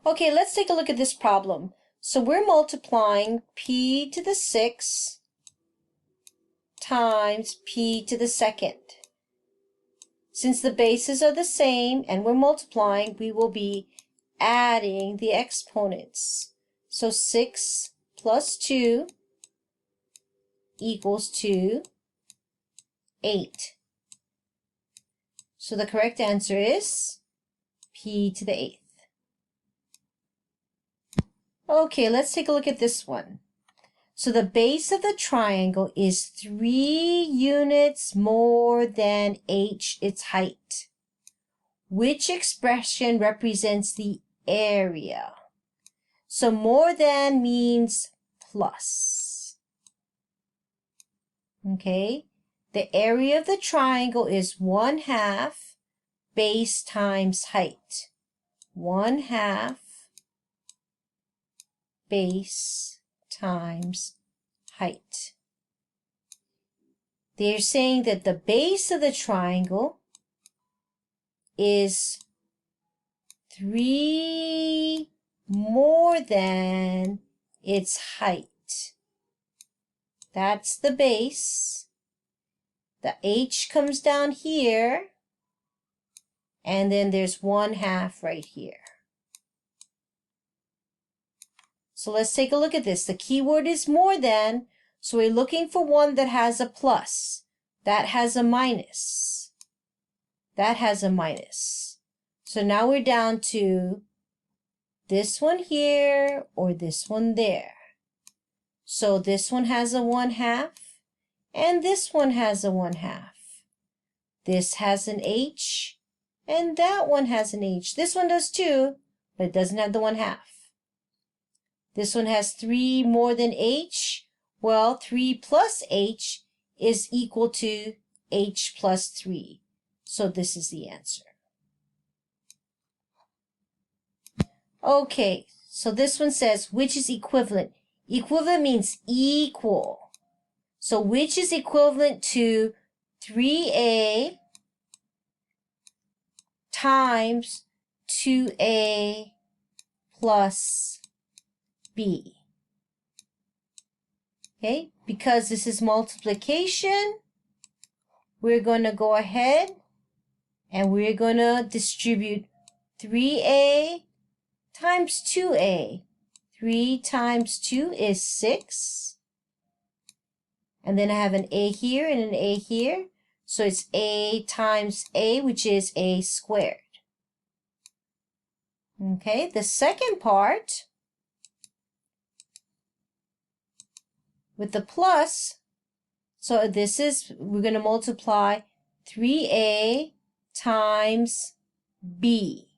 Okay, let's take a look at this problem. So we're multiplying p to the 6 times p to the second. Since the bases are the same and we're multiplying, we will be adding the exponents. So 6 plus 2 equals to 8. So the correct answer is p to the 8th. Okay, let's take a look at this one. So the base of the triangle is 3 units more than h, its height. Which expression represents the area? So more than means plus. Okay, the area of the triangle is 1/2 base times height. 1/2 base times height. They're saying that the base of the triangle is 3 more than its height. That's the base. The h comes down here, and then there's 1/2 right here. So let's take a look at this. The key word is more than, so we're looking for one that has a plus. That has a minus. That has a minus. So now we're down to this one here or this one there. So this one has a 1/2 and this one has a 1/2. This has an h and that one has an h. This one does too, but it doesn't have the 1/2. This one has 3 more than h. Well, 3 plus h is equal to h plus 3. So this is the answer. Okay, so this one says which is equivalent. Equivalent means equal. So which is equivalent to 3a times 2a plus b. Okay, because this is multiplication, we're going to go ahead and we're going to distribute 3a times 2a. 3 times 2 is 6. And then I have an a here and an a here. So it's a times a, which is a squared. Okay, the second part, with the plus, so this is, we're going to multiply 3a times b.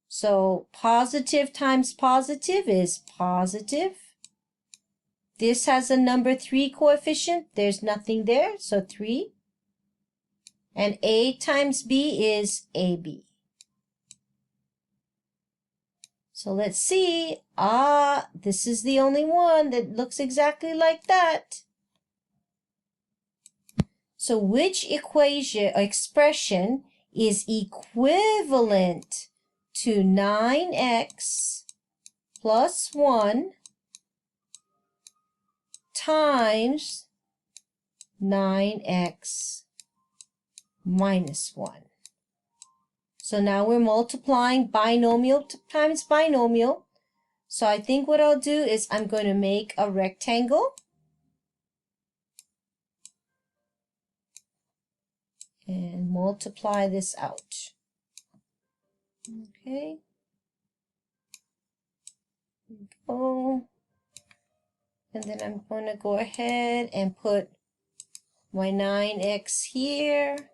So positive times positive is positive. This has a number 3 coefficient. There's nothing there, so 3. And a times b is ab. So let's see. This is the only one that looks exactly like that. So which equation or expression is equivalent to 9x plus 1 times 9x minus 1? So now we're multiplying binomial times binomial. So I think what I'll do is I'm going to make a rectangle. And multiply this out. Okay. Here we go. And then I'm going to go ahead and put my 9x here.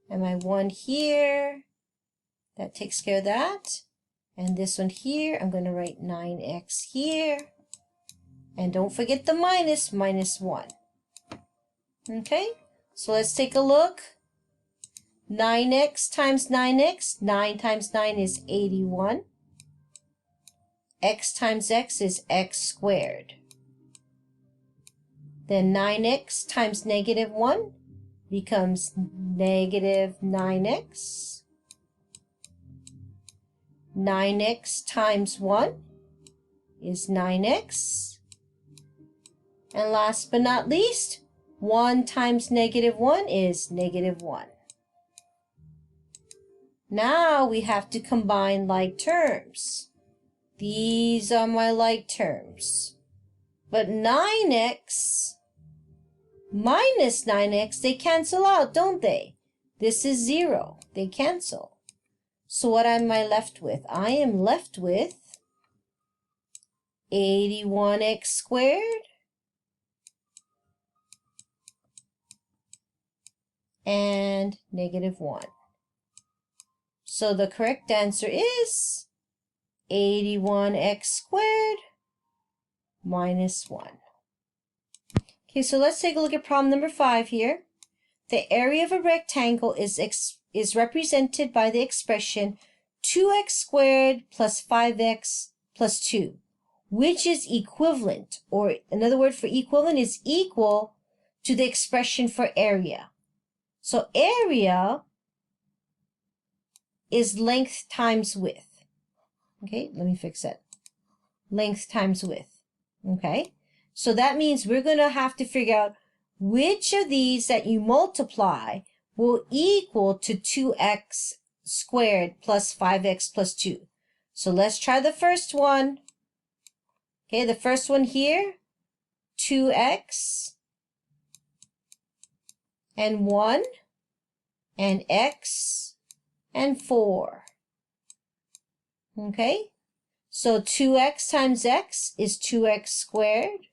And my 1 here. That takes care of that. And this one here, I'm going to write 9x here. And don't forget the minus, minus 1. Okay, so let's take a look. 9x times 9x, 9 times 9 is 81. X times x is x squared. Then 9x times negative 1 becomes negative 9x. 9x times 1 is 9x. And last but not least, 1 times -1 is -1. Now we have to combine like terms. These are my like terms. But 9x minus 9x, they cancel out, don't they? This is 0. They cancel. So what am I left with? I am left with 81x squared and -1. So the correct answer is 81x squared minus 1. Okay, so let's take a look at problem number 5 here. The area of a rectangle is represented by the expression 2x squared plus 5x plus 2, which is equivalent, or another word for equivalent is equal to the expression for area. So area is length times width. Okay, let me fix that. Length times width. Okay, so that means we're going to have to figure out which of these that you multiply will equal to 2x squared plus 5x plus 2. So let's try the first one. Okay, the first one here, 2x and 1 and x and 4. Okay, so 2x times x is 2x squared.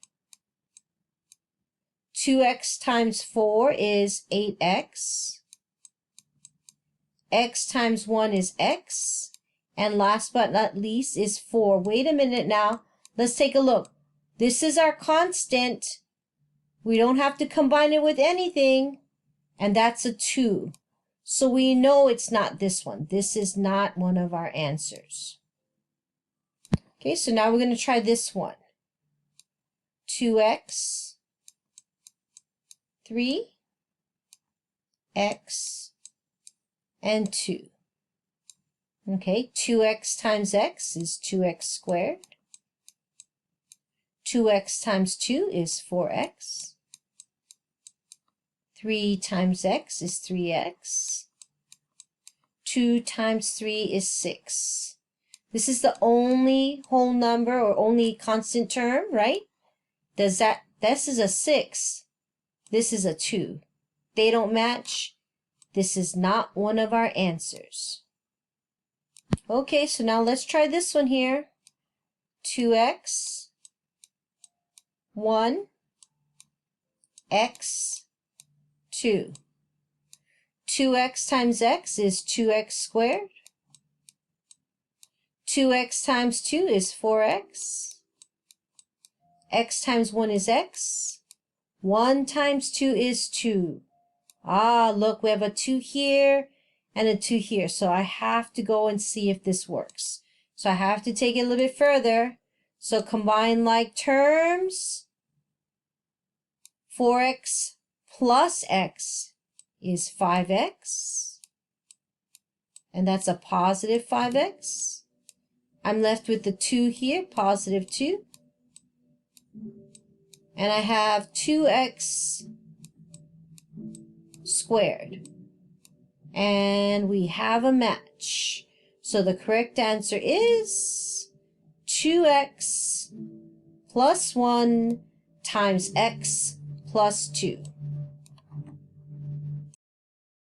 2x times 4 is 8x. X times 1 is x. And last but not least is 4. Wait a minute now. Let's take a look. This is our constant. We don't have to combine it with anything. And that's a 2. So we know it's not this one. This is not one of our answers. Okay, so now we're going to try this one. 2x, 3x, and 2. Okay, 2x times x is 2x squared. 2x times 2 is 4x. 3 times x is 3x. 2 times 3 is 6. This is the only whole number or only constant term, right? This is a 6. This is a 2. They don't match. This is not one of our answers. Okay, so now let's try this one here. 2x, 1, x, 2. 2x times x is 2x squared. 2x times 2 is 4x. X times 1 is x. 1 times 2 is 2. Ah, look, we have a 2 here and a 2 here. So I have to go and see if this works. So I have to take it a little bit further. So combine like terms. 4x plus x is 5x. And that's a positive 5x. I'm left with the 2 here, positive 2. And I have 2x squared. And we have a match. So the correct answer is 2x plus 1 times x plus 2.